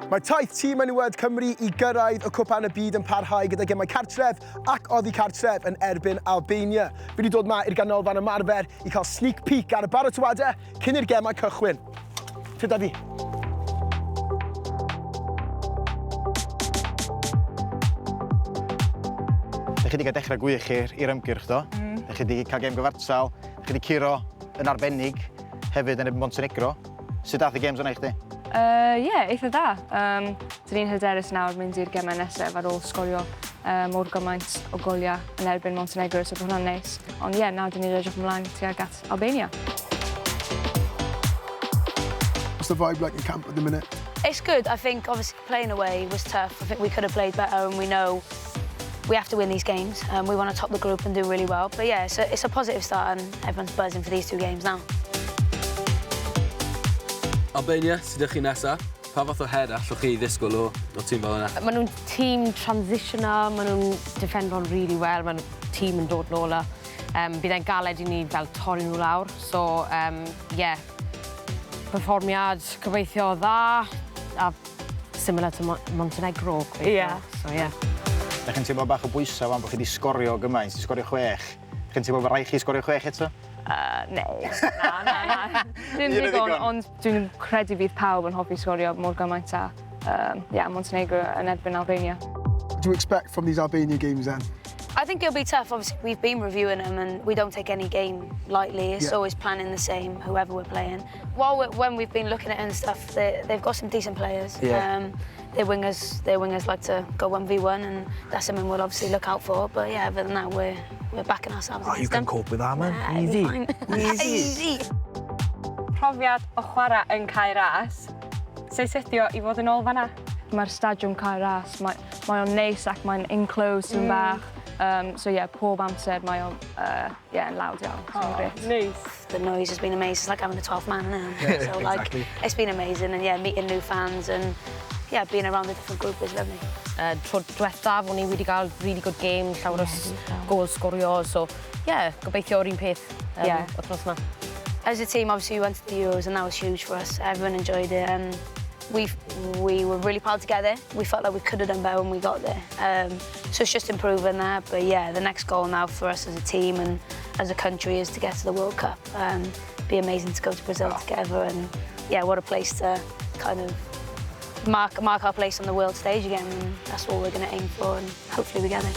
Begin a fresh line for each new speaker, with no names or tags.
Mae taith tîm Menywod Cymru I gyrraedd y cwpan y byd yn parhau gyda gemau cartref ac oddi cartref yn erbyn Albania. Fi wedi dod yma i'r ganolfan ymarfer I cael sneak peek ar y paratoadau cyn i'r gemau cychwyn. Tyda fi.
Dych chi wedi cael dechrau gwych i'r ymgyrch do. Dych chi wedi cael gem gyfartal, dych chi wedi curo yn arbennig hefyd yn erbyn Montenegro. Sut dath y games yna I chdi?
Ie, eitha da. Dyn ni'n hyderus nawr mynd i'r gemau nesaf ar ôl sgorio mor gymaint o goliau yn erbyn Montenegro, so bod hwnna'n neis. Ond ie, nawr dyn ni'n edrych ymlaen tuag at Albania.
What's the vibe like in camp at the minute?
It's good. I think obviously playing away was tough. I think we could have played better and we know we have to win these games. We want to top the group and do really well. But yeah, it's a positive start and everyone's buzzing for these two games now.
Albania, sydd ydych chi nesaf? Pa fath o her allwch chi ddisgwyl o tîm fel yna?
Maen nhw'n tîm transitioner, maen nhw'n defendro'n really well, maen nhw'n tîm yn dod nôl. Bydd e'n galed I ni fel torri nhw lawr. So, yeah, perfformiad gobeithio dda, a similar to Montenegro.
Yeah.
So, yeah.
Dych chi'n teimlo bach o bwysau fan bod chi wedi sgorio gymaint, wedi sgorio 6. Dych chi'n teimlo bod rhaid chi sgorio 6 eto?
Nee. Na. Dwi'n ddigon, ond dwi'n credu fydd pawb yn hoffi sgorio mor gymaint a Montenegro yn erbyn Albania.
What do you expect from these Albania games then?
I think it'll be tough. Obviously, we've been reviewing them and we don't take any game lightly. It's always planning the same, whoever we're playing. When we've been looking at it and stuff, they've got some decent players.
Yeah.
Their wingers like to go 1v1 and that's something we'll obviously look out for. But yeah, other than that, we're backing ourselves against
you
them.
can cope with that, man.
Easy.
Easy.
Profiad o chwarae yn cae ras. Sut ydi o I fod yn ôl fan'na? Mae'r stadiwm cae ras, mae o'n neis ac mae'n enclosed yn bach. So yeah, pob amser mae o'n yn loud iawn. Nice.
The noise has been amazing. It's like having a 12th man now.
Yeah,
so like,
exactly.
It's been amazing and yeah, meeting new fans and yeah, being around the different group is lovely.
Tro diwethaf, o'n I wedi cael really good game, llawer o gol sgorio, so yeah, gobeithio o'r un peth wythnos yma.
As a team, obviously, we went to the Euros and that was huge for us. Everyone enjoyed it and we were really proud together. We felt like we could have done better when we got there. So it's just improving that. But yeah, the next goal now for us as a team and as a country is to get to the World Cup. Be amazing to go to Brazil together and yeah, what a place to kind of mark our place on the world stage again. And that's what we're going to aim for and hopefully we get it.